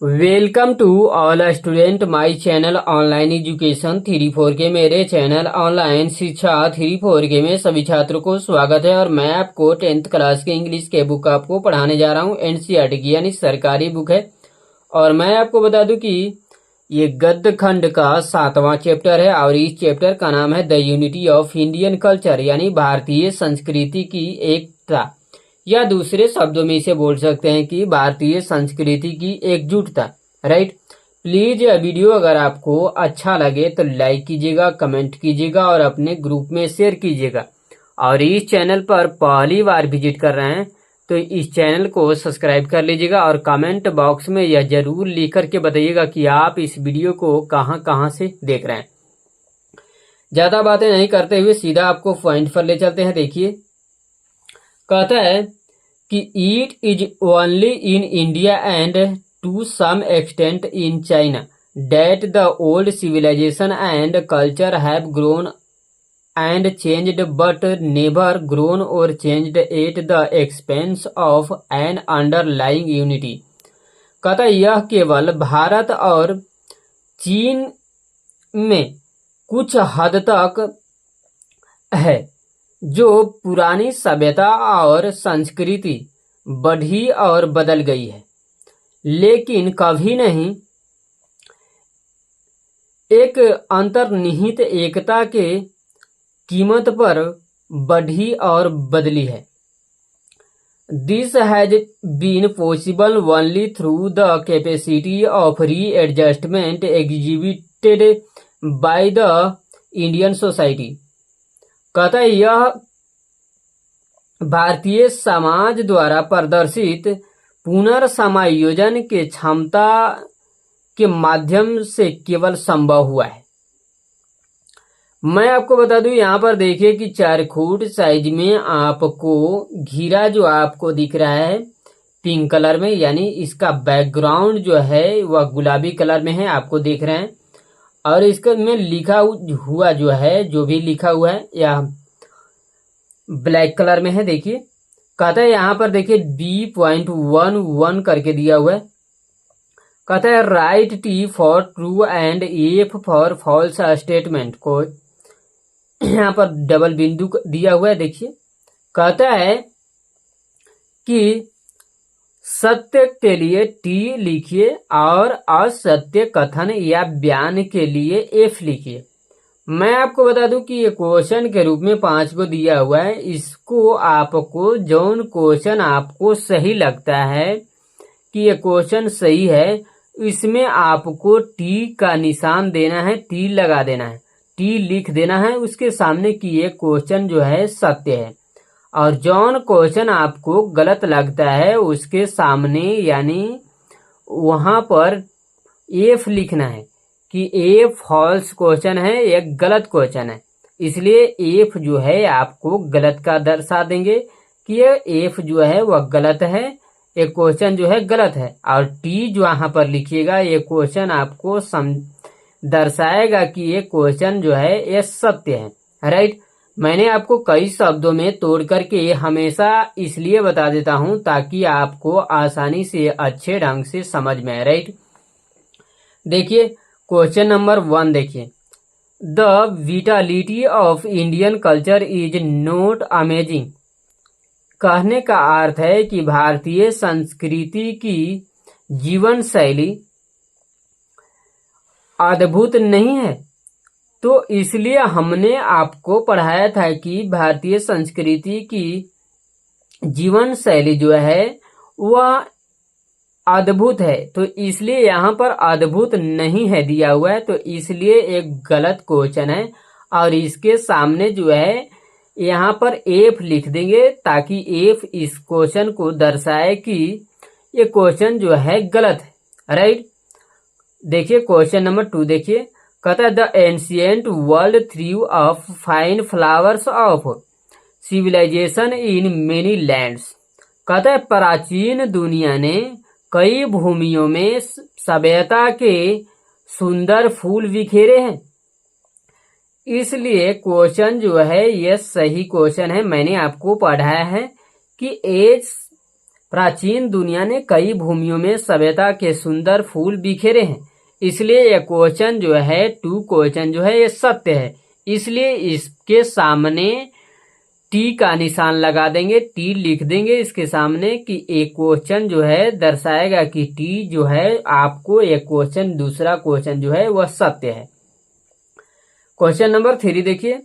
Welcome to all student my channel online education 3-4 के मेरे channel online शिक्षा 3-4 के में सभी छात्रों को स्वागत है। और मैं आपको 10th क्लास के इंग्लिश के बुक आपको पढ़ाने जा रहा हूँ। एनसीईआरटी की यानी सरकारी बुक है। और मैं आपको बता दूं कि ये गद्य खंड का 7वां चैप्टर है और इस चैप्टर का नाम है the unity of Indian culture, यानी भारतीय संस्कृति की एकता, या दूसरे शब्दों में इसे बोल सकते हैं कि भारतीय संस्कृति की एकजुटता। राइट। प्लीज यह वीडियो अगर आपको अच्छा लगे तो लाइक कीजिएगा, कमेंट कीजिएगा और अपने ग्रुप में शेयर कीजिएगा। और इस चैनल पर पहली बार विजिट कर रहे हैं तो इस चैनल को सब्सक्राइब कर लीजिएगा और कमेंट बॉक्स में यह जरूर लिख करके बताइएगा कि आप इस वीडियो को कहां से देख रहे हैं। ज्यादा बातें नहीं करते हुए सीधा आपको पॉइंट पर ले चलते हैं। देखिए, कहता है कि it is only in India and to some extent in China that the old civilisation and culture have grown and changed but never grown और changed at the expense of an underlying unity. कहता यह केवल भारत और चीन में कुछ हद तक है जो पुरानी सभ्यता और संस्कृति बढ़ी और बदल गई है, लेकिन कभी नहीं एक अंतर्निहित एकता के कीमत पर बढ़ी और बदली है। This has been possible only through the capacity of readjustment exhibited by the Indian society. कहता है यह भारतीय समाज द्वारा प्रदर्शित पुनर्समायोजन के क्षमता के माध्यम से केवल संभव हुआ है। मैं आपको बता दूं, यहाँ पर देखिए कि 4 फुट साइज में आपको घेरा जो आपको दिख रहा है पिंक कलर में, यानी इसका बैकग्राउंड जो है वह गुलाबी कलर में है, आपको देख रहे हैं। और इसका में लिखा हुआ जो है, जो भी लिखा हुआ है यह ब्लैक कलर में है। देखिए, कहता है यहाँ पर देखिए B.11 करके दिया हुआ है। कहता है write T for true and F for false statement को यहाँ पर डबल बिंदु दिया हुआ है। देखिए, कहता है कि सत्य के लिए T लिखिए और असत्य कथन या बयान के लिए F लिखिए। मैं आपको बता दूं कि ये क्वेश्चन के रूप में 5 को दिया हुआ है। इसको आपको जौन क्वेश्चन आपको सही लगता है कि ये क्वेश्चन सही है, इसमें आपको T का निशान देना है, T लगा देना है, T लिख देना है उसके सामने कि ये क्वेश्चन जो है सत्य है। और जौन क्वेश्चन आपको गलत लगता है उसके सामने यानी वहां पर F लिखना है कि ये फॉल्स क्वेश्चन है, ये गलत क्वेश्चन है। इसलिए F जो है आपको गलत का दर्शा देंगे कि ये F जो है वह गलत है, ये क्वेश्चन जो है गलत है। और T जो यहाँ पर लिखिएगा ये क्वेश्चन आपको दर्शाएगा कि ये क्वेश्चन जो है ये सत्य है। राइट। मैंने आपको कई शब्दों में तोड़ करके हमेशा इसलिए बता देता हूं ताकि आपको आसानी से अच्छे ढंग से समझ में आए। राइट। देखिए, क्वेश्चन नंबर 1 देखिए, the vitality of Indian culture is not amazing. कहने का अर्थ है कि भारतीय संस्कृति की जीवन शैली अद्भुत नहीं है। तो इसलिए हमने आपको पढ़ाया था कि भारतीय संस्कृति की जीवन शैली जो है वह अद्भुत है। तो इसलिए यहाँ पर अद्भुत नहीं है दिया हुआ है, तो इसलिए एक गलत क्वेश्चन है। और इसके सामने जो है यहाँ पर F लिख देंगे ताकि F इस क्वेश्चन को दर्शाए कि ये क्वेश्चन जो है गलत है। राइट। देखिए, क्वेश्चन नंबर 2 देखिए, कहता है the ancient world thrive of fine flowers of civilisation in many lands. कहता है प्राचीन दुनिया ने कई भूमियों में सभ्यता के सुंदर फूल बिखेरे हैं। इसलिए क्वेश्चन जो है ये सही क्वेश्चन है। मैंने आपको पढ़ाया है कि एज प्राचीन दुनिया ने कई भूमियों में सभ्यता के सुंदर फूल बिखेरे हैं, इसलिए यह क्वेश्चन जो है टू क्वेश्चन जो है ये सत्य है। इसलिए इसके सामने टी का निशान लगा देंगे, टी लिख देंगे इसके सामने कि एक क्वेश्चन जो है दर्शाएगा कि टी जो है आपको एक क्वेश्चन, दूसरा क्वेश्चन जो है वह सत्य है। क्वेश्चन नंबर 3 देखिए,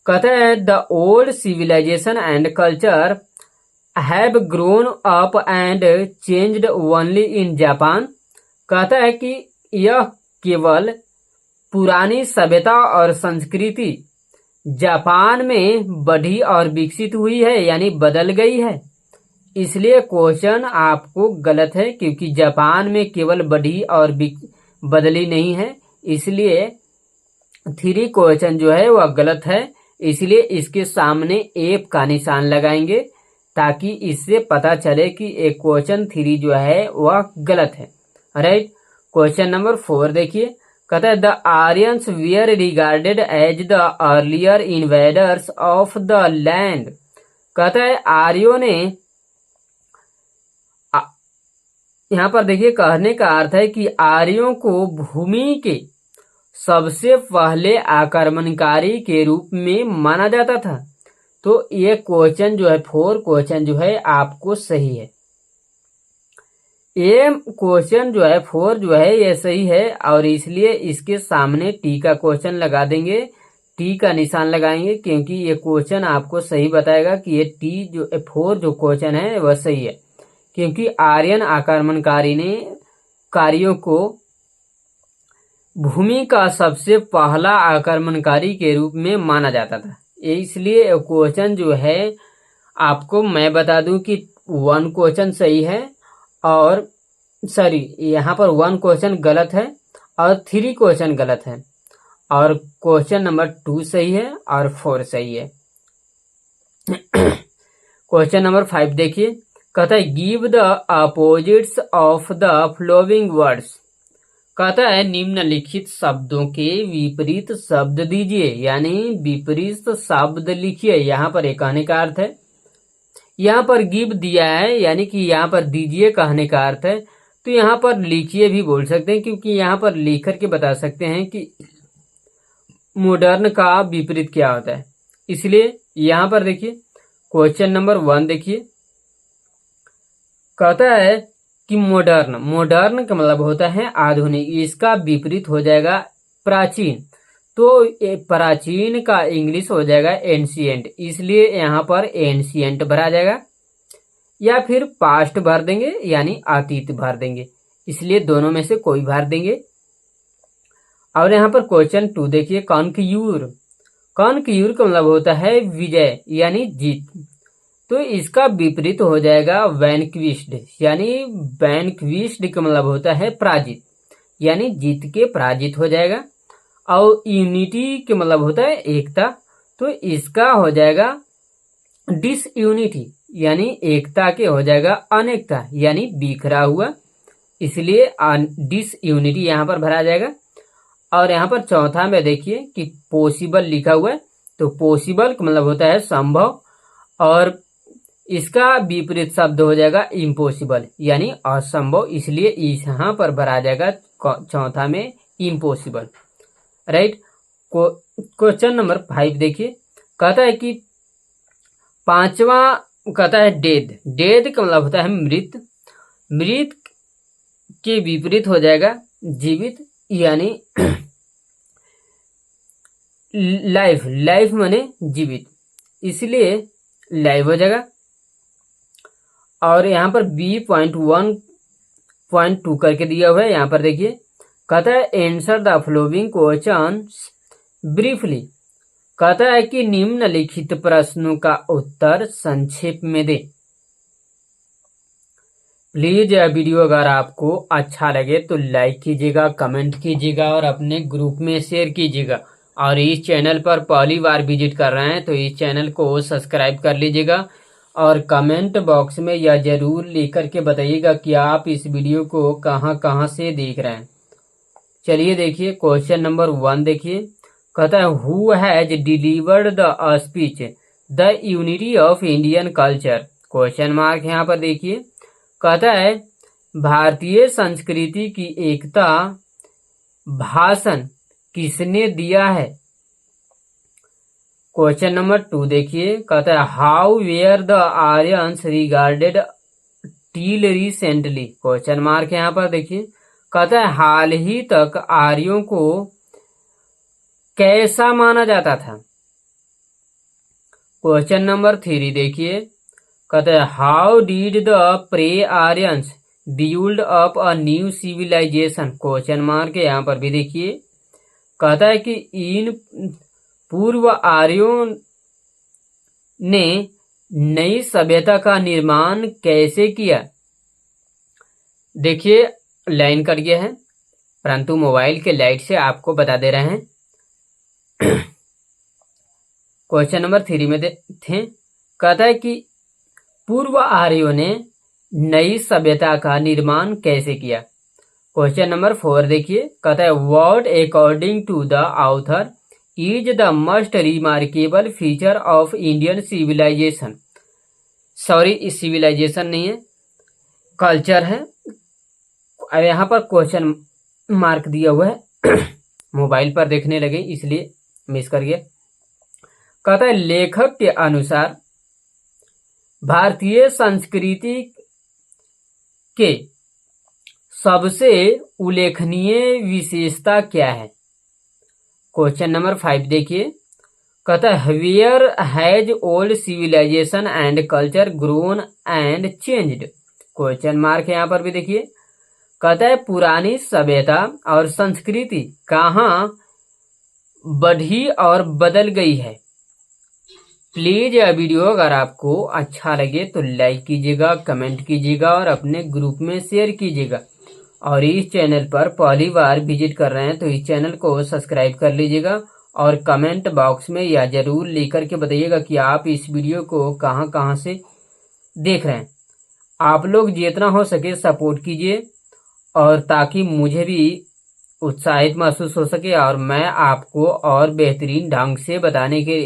कहता है the old civilisation and culture have grown up and changed only in Japan. कहता है कि यह केवल पुरानी सभ्यता और संस्कृति जापान में बढ़ी और विकसित हुई है, यानी बदल गई है। इसलिए क्वेश्चन आपको गलत है, क्योंकि जापान में केवल बढ़ी और बदली नहीं है। इसलिए 3 क्वेश्चन जो है वह गलत है। इसलिए इसके सामने एफ का निशान लगाएंगे ताकि इससे पता चले कि एक क्वेश्चन 3 जो है वह गलत है। राइट। क्वेश्चन नंबर 4 देखिए, कहता है the Aryans were regarded as the earlier invaders of the land. कहता है आर्यों ने, यहां पर देखिए कहने का अर्थ है कि आर्यों को भूमि के सबसे पहले आक्रमणकारी के रूप में माना जाता था। तो ये क्वेश्चन जो है 4 क्वेश्चन जो है आपको सही है। ये क्वेश्चन जो है 4 जो है ये सही है, और इसलिए इसके सामने टी का क्वेश्चन लगा देंगे, टी का निशान लगाएंगे, क्योंकि ये क्वेश्चन आपको सही बताएगा कि ये टी जो 4 जो क्वेश्चन है वह सही है, क्योंकि आर्यन आक्रमणकारी ने कार्यों को भूमि का सबसे पहला आक्रमणकारी के रूप में माना जाता था। इसलिए क्वेश्चन जो है आपको मैं बता दूं कि 1 क्वेश्चन सही है, और सॉरी यहाँ पर 1 क्वेश्चन गलत है और 3 क्वेश्चन गलत है, और क्वेश्चन नंबर 2 सही है और 4 सही है। क्वेश्चन नंबर 5 देखिए, कहता है give the opposites of the flowing words. कहता है निम्नलिखित शब्दों के विपरीत शब्द दीजिए, यानी विपरीत शब्द लिखिए। यहाँ पर एक कहने का अर्थ है, यहाँ पर गिव दिया है यानी कि यहाँ पर दीजिए कहने का अर्थ है, तो यहाँ पर लिखिए भी बोल सकते हैं, क्योंकि यहाँ पर लिख करके बता सकते हैं कि मॉडर्न का विपरीत क्या होता है। इसलिए यहाँ पर देखिए क्वेश्चन नंबर 1 देखिए, कहता है कि मॉडर्न, मॉडर्न का मतलब होता है आधुनिक, इसका विपरीत हो जाएगा प्राचीन। तो प्राचीन का इंग्लिश हो जाएगा एंशिएंट, इसलिए यहाँ पर एंशिएंट भरा जाएगा, या फिर पास्ट भर देंगे यानी अतीत भर देंगे। इसलिए दोनों में से कोई भर देंगे। और यहाँ पर क्वेश्चन 2 देखिए, कॉन्क्यूर। कॉन्क्यूर का मतलब होता है विजय यानी जीत, तो इसका विपरीत हो जाएगा वैनक्विस्ड, यानी वैनक्विस्ड का मतलब होता है पराजित, यानी जीत के पराजित हो जाएगा। और यूनिटी के मतलब होता है एकता, तो इसका हो जाएगा डिसयूनिटी, यानी एकता के हो जाएगा अनेकता, यानी बिखरा हुआ, इसलिए डिसयूनिटी यहाँ पर भरा जाएगा। और यहाँ पर चौथा में देखिए कि पॉसिबल लिखा हुआ है, तो पॉसिबल का मतलब होता है संभव, और इसका विपरीत शब्द हो जाएगा इम्पॉसिबल, यानी असंभव, इसलिए यहाँ पर भरा जाएगा चौथा में इम्पॉसिबल। राइट। क्वेश्चन नंबर 5 देखिए, कहता है कि 5वां कहता है डेड। डेड का मतलब होता है मृत, मृत के विपरीत हो जाएगा जीवित, यानी लाइफ, लाइफ माने जीवित, इसलिए लाइव हो जाएगा। और यहाँ पर B.1.2 करके दिया हुआ है, यहाँ पर देखिए कहता है answer the following questions briefly. कहता है कि निम्नलिखित प्रश्नों का उत्तर संक्षेप में दे। प्लीज यह वीडियो अगर आपको अच्छा लगे तो लाइक कीजिएगा, कमेंट कीजिएगा और अपने ग्रुप में शेयर कीजिएगा। और इस चैनल पर पहली बार विजिट कर रहे हैं तो इस चैनल को सब्सक्राइब कर लीजिएगा, और कमेंट बॉक्स में यह जरूर लिख करके बताइएगा कि आप इस वीडियो को कहां से देख रहे हैं। चलिए देखिए क्वेश्चन नंबर 1 देखिए, कहता है who has delivered the speech the unity of Indian culture. Question mark यहाँ पर देखिए, कहता है भारतीय संस्कृति की एकता भाषण किसने दिया है? क्वेश्चन नंबर 2 देखिए, कहता है how were the Aryans regarded till recently? Question mark यहाँ पर देखिए, कहता है हाल ही तक आर्यों को कैसा माना जाता था? क्वेश्चन नंबर 3 देखिए, कहता है how did the pre Aryans build up a new civilization? Question mark यहाँ पर भी देखिए, कहता है कि इन पूर्व आर्यों ने नई सभ्यता का निर्माण कैसे किया? देखिए लाइन कट गया है, परंतु मोबाइल के लाइट से आपको बता दे रहे हैं। क्वेश्चन नंबर 3 में थे, कहता है कि पूर्व आर्यों ने नई सभ्यता का निर्माण कैसे किया? क्वेश्चन नंबर 4 देखिए, कहता है what according to the author is the most remarkable feature of Indian civilization? Sorry, civilization नहीं है, कल्चर है। अब यहाँ पर क्वेश्चन मार्क दिया हुआ है, मोबाइल पर देखने लगे इसलिए मिस कर गया। कहता है लेखक के अनुसार भारतीय संस्कृति के सबसे उल्लेखनीय विशेषता क्या है? क्वेश्चन नंबर 5 देखिए, कहता है where has old civilisation and culture grown and changed? Question mark यहाँ पर भी देखिए, कहता है पुरानी सभ्यता और संस्कृति कहाँ बढ़ी और बदल गई है? प्लीज यह वीडियो अगर आपको अच्छा लगे तो लाइक कीजिएगा, कमेंट कीजिएगा और अपने ग्रुप में शेयर कीजिएगा। और इस चैनल पर पहली बार विजिट कर रहे हैं तो इस चैनल को सब्सक्राइब कर लीजिएगा और कमेंट बॉक्स में यह जरूर लिख के बताइएगा कि आप इस वीडियो को कहां से देख रहे हैं। आप लोग जितना हो सके सपोर्ट कीजिए और ताकि मुझे भी उत्साहित महसूस हो सके और मैं आपको और बेहतरीन ढंग से बताने के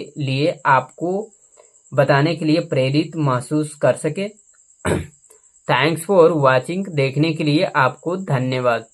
लिए प्रेरित महसूस कर सके। थैंक्स फॉर वॉचिंग, देखने के लिए आपको धन्यवाद।